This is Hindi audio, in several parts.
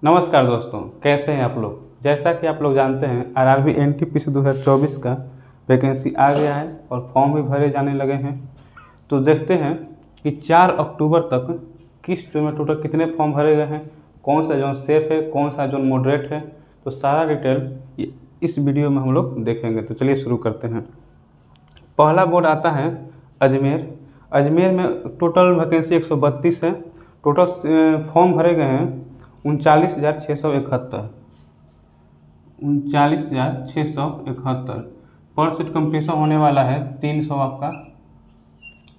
नमस्कार दोस्तों, कैसे हैं आप लोग। जैसा कि आप लोग जानते हैं आरआरबी एनटीपीसी 2024 का वैकेंसी आ गया है और फॉर्म भी भरे जाने लगे हैं। तो देखते हैं कि 4 अक्टूबर तक किस जोन में टोटल कितने फॉर्म भरे गए हैं, कौन सा जोन सेफ है, कौन सा जोन मॉडरेट है। तो सारा डिटेल इस वीडियो में हम लोग देखेंगे। तो चलिए शुरू करते हैं। पहला बोर्ड आता है अजमेर। अजमेर में टोटल वैकेंसी 132 है। टोटल फॉर्म भरे गए हैं 39,671। 39,671 पर सीट कंपटीशन होने वाला है 300 आपका।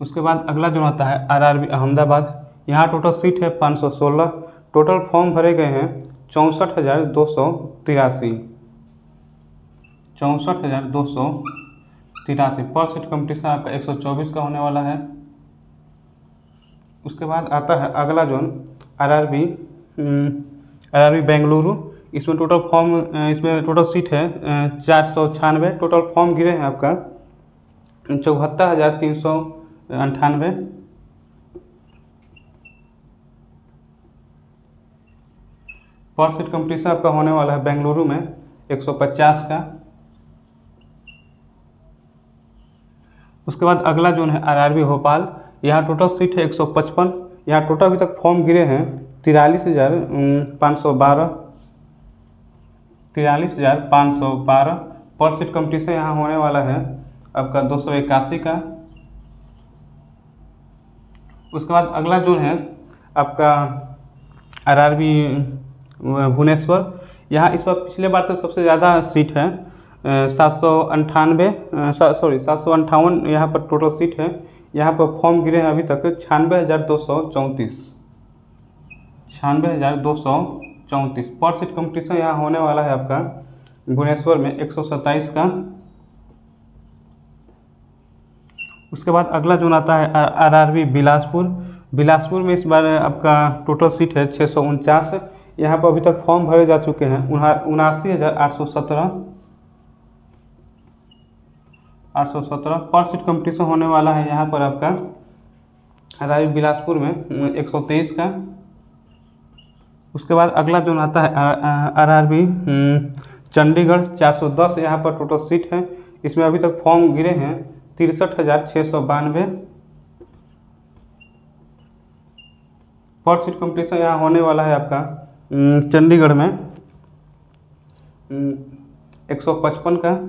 उसके बाद अगला जो आता है आरआरबी अहमदाबाद। यहाँ टोटल सीट है 516। टोटल फॉर्म भरे गए हैं 64,283। 64,283 पर सीट कंपटीशन आपका 124 का होने वाला है। उसके बाद आता है अगला जोन आरआरबी बेंगलुरु। इसमें टोटल सीट है 496। टोटल फॉर्म गिरे हैं आपका 74,398। पर सीट कंपटीशन आपका होने वाला है बेंगलुरु में 150 का। उसके बाद अगला जोन है आरआरबी भोपाल। यहाँ टोटल सीट है 155। यहाँ टोटल अभी तक फॉर्म गिरे हैं 43,512। 43,512 पर सीट कंपटीशन यहाँ होने वाला है आपका 281 का। उसके बाद अगला जोन है आपका आरआरबी भुवनेश्वर। यहाँ इस बार पिछले बार से सबसे ज़्यादा सीट है 758 यहाँ पर टोटल सीट है। यहाँ पर फॉर्म गिरे हैं अभी तक 96,234। 96,234 पर सीट कंपटीशन यहाँ होने वाला है आपका भुवनेश्वर में 127 का। उसके बाद अगला जोन आता है आरआरबी बिलासपुर। बिलासपुर में इस बार आपका टोटल सीट है 649। यहाँ पर अभी तक फॉर्म भरे जा चुके हैं 79,817 पर सीट कंपटीशन होने वाला है यहाँ पर आपका आरआरबी बिलासपुर में 123 का। उसके बाद अगला जोन आता है आरआरबी चंडीगढ़ 410। यहाँ पर टोटल सीट है। इसमें अभी तक फॉर्म गिरे हैं 63,692। पर सीट कंपटीशन यहाँ होने वाला है आपका चंडीगढ़ में 155 का।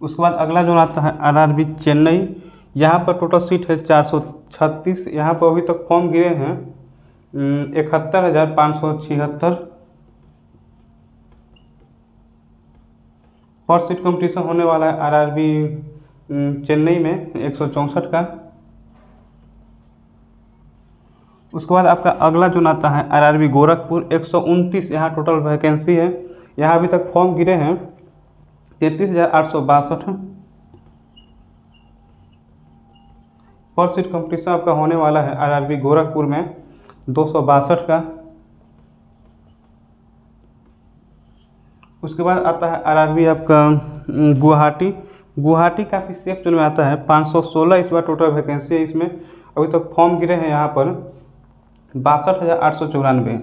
उसके बाद अगला जोन आता है आरआरबी चेन्नई। यहाँ पर टोटल सीट है 436। यहाँ पर अभी तक फॉर्म गिरे हैं 71,576। पर सीट कंपटीशन होने वाला है आरआरबी चेन्नई में 164 का। उसके बाद आपका अगला जोन आता है आरआरबी गोरखपुर 129। यहाँ टोटल वैकेंसी है। यहाँ अभी तक फॉर्म गिरे हैं 33,862। पर सीट कंपटीशन आपका होने वाला है आरआरबी गोरखपुर में 262 का। उसके बाद आता है आरआरबी आपका गुवाहाटी। गुवाहाटी काफ़ी सेफ जोन में आता है 516 इस बार टोटल वैकेंसी है। इसमें अभी तक फॉर्म गिरे हैं यहाँ पर 62,894।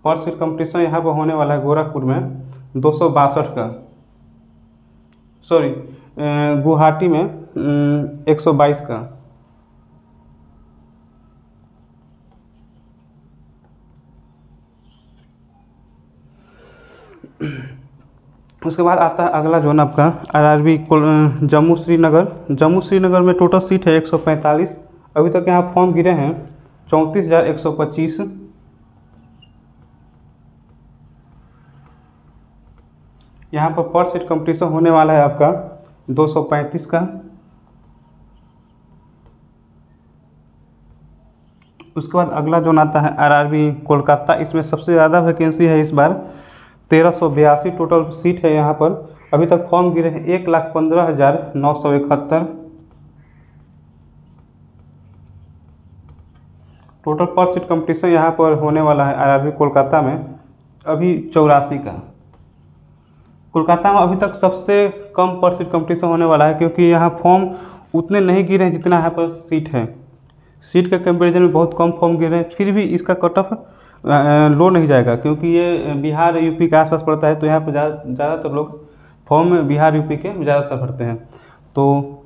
पर सीट कंपटीशन यहाँ पर होने वाला है गोरखपुर में 262 का। सॉरी, गुवाहाटी में 122 का। उसके बाद आता है अगला जोन आपका आरआरबी जम्मू श्रीनगर। जम्मू श्रीनगर में टोटल सीट है 145। अभी तक यहाँ फॉर्म गिरे हैं 34,125। यहाँ पर सीट कंपटीशन होने वाला है आपका 235 का। उसके बाद अगला जोन आता है आरआरबी कोलकाता। इसमें सबसे ज़्यादा वैकेंसी है इस बार 1,382 टोटल सीट है। यहाँ पर अभी तक फॉर्म गिरे हैं 1,15,971। टोटल पर सीट कंपटीशन यहाँ पर होने वाला है आरआरबी कोलकाता में अभी 84 का। कोलकाता में अभी तक सबसे कम पर सीट कंपटीशन होने वाला है, क्योंकि यहाँ फॉर्म उतने नहीं गिरे हैं जितना यहाँ पर सीट है। सीट के कंपैरिजन में बहुत कम फॉर्म गिर रहे हैं, फिर भी इसका कट ऑफ लो नहीं जाएगा, क्योंकि ये बिहार यूपी के आसपास पड़ता है, तो यहाँ पर ज़्यादातर लोग फॉर्म बिहार यूपी के ज़्यादातर भरते हैं। तो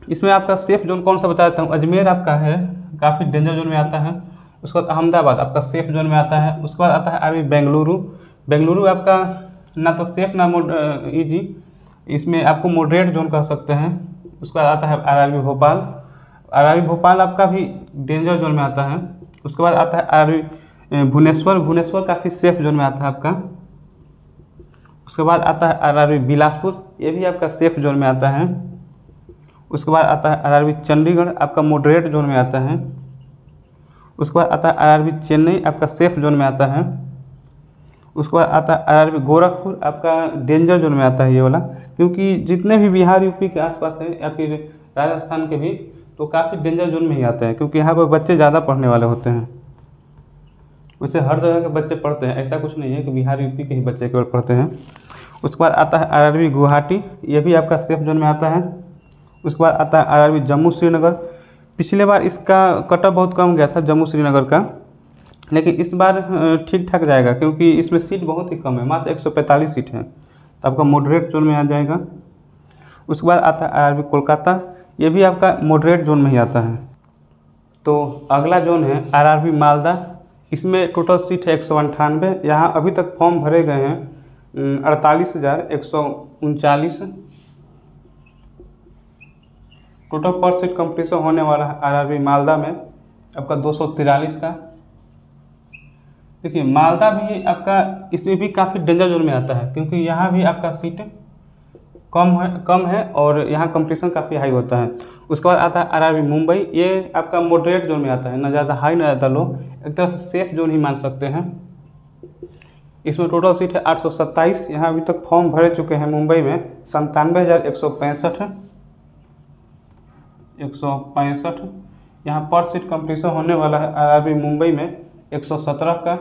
इसमें आपका सेफ जोन कौन सा बता देता हूँ। अजमेर आपका है, काफ़ी डेंजर जोन में आता है। उसके बाद अहमदाबाद आपका सेफ जोन में आता है। उसके बाद आता है आरआरबी बेंगलुरु। बेंगलुरु आपका ना तो सेफ ना ईजी, इसमें आपको मॉडरेट जोन कह सकते हैं। उसके बाद आता है आरआरबी भोपाल। आरआरबी भोपाल आपका भी डेंजर जोन में आता है। उसके बाद आता है आरआरबी भुवनेश्वर। भुवनेश्वर काफ़ी सेफ जोन में आता है आपका। उसके बाद आता है आरआरबी बिलासपुर, ये भी आपका सेफ जोन में आता है। उसके बाद आता है आरआरबी चंडीगढ़, आपका मॉडरेट जोन में आता है। उसके बाद आता है आरआरबी चेन्नई, आपका सेफ जोन में आता है। उसके बाद आता है आरआरबी गोरखपुर, आपका डेंजर जोन में आता है ये वाला, क्योंकि जितने भी बिहार यूपी के आसपास हैं या फिर राजस्थान के भी, तो काफ़ी डेंजर जोन में ही आते हैं, क्योंकि यहाँ पर बच्चे ज़्यादा पढ़ने वाले होते हैं। वैसे हर जगह के बच्चे पढ़ते हैं, ऐसा कुछ नहीं है कि बिहार यूपी के ही बच्चे केवल पढ़ते हैं। उसके बाद आता है आरआरबी गुवाहाटी, ये भी आपका सेफ जोन में आता है। उसके बाद आता है आरआरबी जम्मू श्रीनगर। पिछले बार इसका कट ऑफ बहुत कम गया था जम्मू श्रीनगर का, लेकिन इस बार ठीक ठाक जाएगा, क्योंकि इसमें सीट बहुत ही कम है, मात्र 145 सीट है, तो आपका मॉडरेट जोन में आ जाएगा। उसके बाद आता है आरआरबी कोलकाता, ये भी आपका मॉडरेट जोन में ही आता है। तो अगला जोन है आरआरबी मालदा। इसमें टोटल सीट है 198। यहाँ अभी तक फॉर्म भरे गए हैं 48,139। टोटल पर सीट कंपटीशन होने वाला है आरआरबी मालदा में आपका 243 का। देखिए मालदा भी आपका, इसमें भी काफ़ी डेंजर जोन में आता है, क्योंकि यहाँ भी आपका सीट कम है और यहाँ कंपटीशन काफ़ी हाई होता है। उसके बाद आता है आरआरबी मुंबई, ये आपका मॉडरेट जोन में आता है, ना ज़्यादा हाई ना ज़्यादा लो, एक तरह से सेफ जोन ही मान सकते हैं। इसमें टोटल सीट है 827। यहाँ अभी तक फॉर्म भरे चुके हैं मुंबई में 97,165 165। यहाँ पर सीट कंपटीशन होने वाला है आरआरबी मुंबई में 117 का।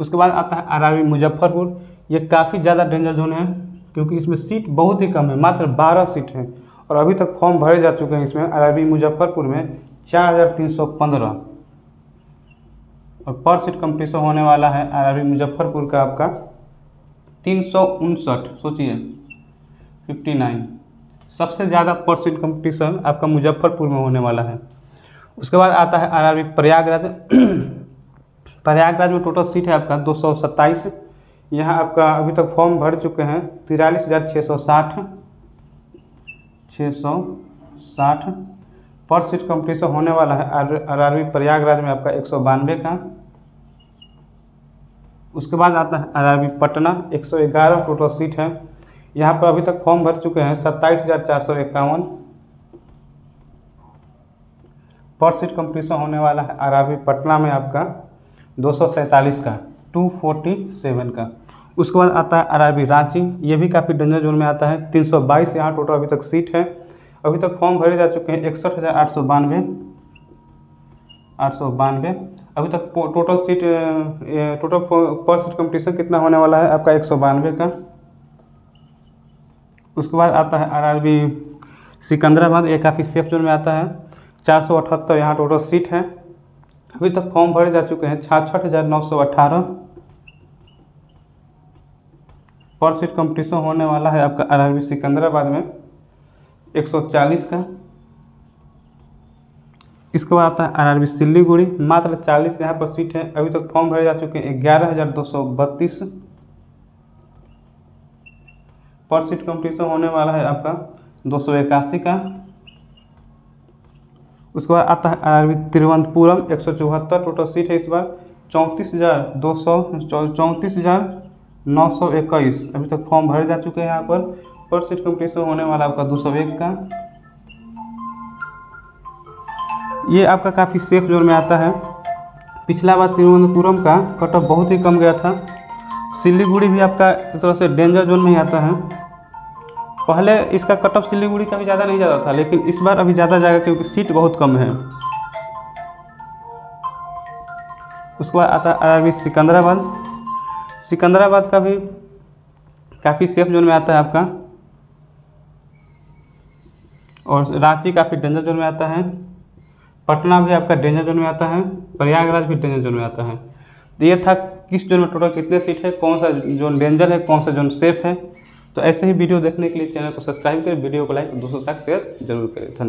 उसके बाद आता है आरआरबी मुजफ्फरपुर, ये काफ़ी ज़्यादा डेंजर जोन है, क्योंकि इसमें सीट बहुत ही कम है, मात्र 12 सीट हैं, और अभी तक फॉर्म भरे जा चुके हैं इसमें आरआरबी मुजफ्फरपुर में 4,315, और पर सीट कंपटीशन होने वाला है आरआरबी मुजफ्फरपुर का आपका 359। सोचिए 59, सबसे ज़्यादा पर सीट कंपटीशन आपका मुजफ्फरपुर में होने वाला है। उसके बाद आता है आरआरबी प्रयागराज। प्रयागराज में टोटल सीट है आपका 227। यहाँ आपका अभी तक फॉर्म भर चुके हैं 43,660 पर सीट कंपटीशन होने वाला है आरआरबी प्रयागराज में आपका 192 का। उसके बाद आता है आरआरबी पटना, 111 टोटल सीट है। यहाँ पर अभी तक फॉर्म भर चुके हैं 27,451 पर सीट कंपटीशन होने वाला है आरआरबी पटना में आपका 247 का, 247 का। उसके बाद आता है आरआरबी रांची, ये भी काफ़ी डेंजर जोन में आता है, 322 यहाँ टोटल अभी तक सीट है। अभी तक फॉर्म भरे जा चुके हैं 61,892। अभी तक टोटल सीट टोटल पर सीट कंपटीशन कितना होने वाला है आपका 192 का। उसके बाद आता है आरआरबी सिकंदराबाद, ये काफ़ी सेफ जोन में आता है, 478 यहाँ टोटल सीट है। अभी तक फॉर्म भरे जा चुके हैं 66,918 पर सीट कंपटीशन होने वाला है आपका आरआरबी सिकंदराबाद में 140 का। इसके बाद आता है आरआरबी सिल्लीगुड़ी, मात्र 40 यहाँ पर सीट है। अभी तक फॉर्म भरे जा चुके हैं 11,232 पर सीट कंपटीशन होने वाला है आपका 281 का। उसके बाद आता है आरआरबी तिरुवनंतपुरम, 174 टोटल सीट है इस बार, 34,921 अभी तक फॉर्म भरे जा चुके हैं। यहाँ पर सीट कंपटीशन होने वाला आपका 201 का। ये आपका काफ़ी सेफ जोन में आता है। पिछला बार तिरुवनंतपुरम का कट ऑफ बहुत ही कम गया था। सिलीगुड़ी भी आपका एक तरह से डेंजर जोन में ही आता है। पहले इसका कट ऑफ सिलीगुड़ी का भी ज़्यादा नहीं जाता था, लेकिन इस बार अभी ज़्यादा जाएगा, क्योंकि सीट बहुत कम है। उसके बाद आता है आरआरबी सिकंदराबाद। सिकंदराबाद का भी काफ़ी सेफ जोन में आता है आपका, और रांची काफ़ी डेंजर जोन में आता है। पटना भी आपका डेंजर जोन में आता है, प्रयागराज भी डेंजर जोन में आता है। तो ये था किस जोन में टोटल कितने सीट है, कौन सा जोन डेंजर है, कौन सा जोन सेफ है। तो ऐसे ही वीडियो देखने के लिए चैनल को सब्सक्राइब करें, वीडियो को लाइक, दोस्तों तक शेयर जरूर करें। धन्यवाद।